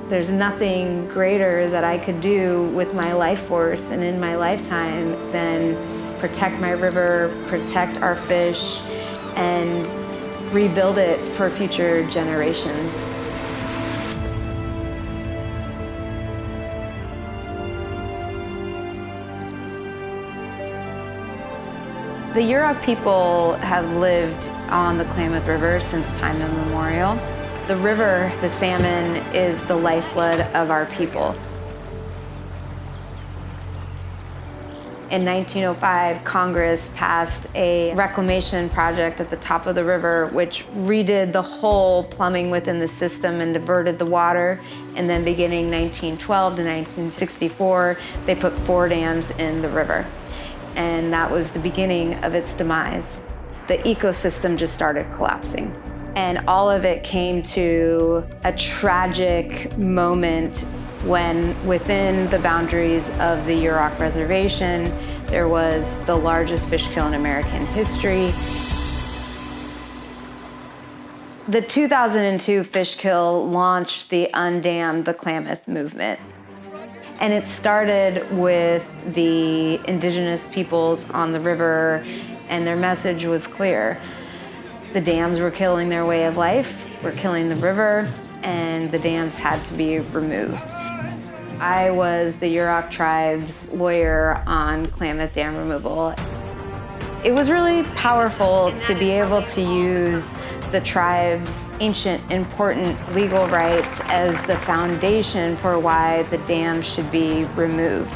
There's nothing greater that I could do with my life force and in my lifetime than protect my river, protect our fish, and rebuild it for future generations. The Yurok people have lived on the Klamath River since time immemorial. The river, the salmon, is the lifeblood of our people. In 1905, Congress passed a reclamation project at the top of the river, which redid the whole plumbing within the system and diverted the water. And then beginning 1912 to 1964, they put 4 dams in the river. And that was the beginning of its demise. The ecosystem just started collapsing. And all of it came to a tragic moment when within the boundaries of the Yurok Reservation, there was the largest fish kill in American history. The 2002 fish kill launched the Undam the Klamath movement. And it started with the Indigenous peoples on the river, and their message was clear. The dams were killing their way of life, were killing the river, and the dams had to be removed. I was the Yurok tribe's lawyer on Klamath Dam removal. It was really powerful to be able to use the tribe's ancient, important legal rights as the foundation for why the dams should be removed.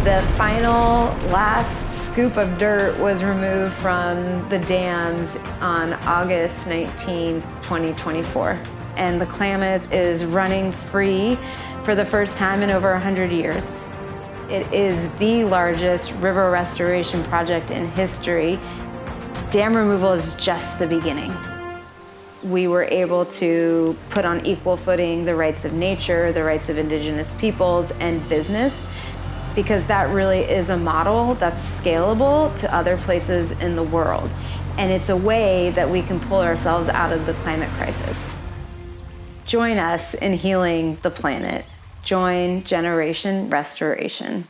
The final last scoop of dirt was removed from the dams on August 19, 2024. And the Klamath is running free for the first time in over 100 years. It is the largest river restoration project in history. Dam removal is just the beginning. We were able to put on equal footing the rights of nature, the rights of Indigenous peoples, and business, because that really is a model that's scalable to other places in the world. And it's a way that we can pull ourselves out of the climate crisis. Join us in healing the planet. Join Generation Restoration.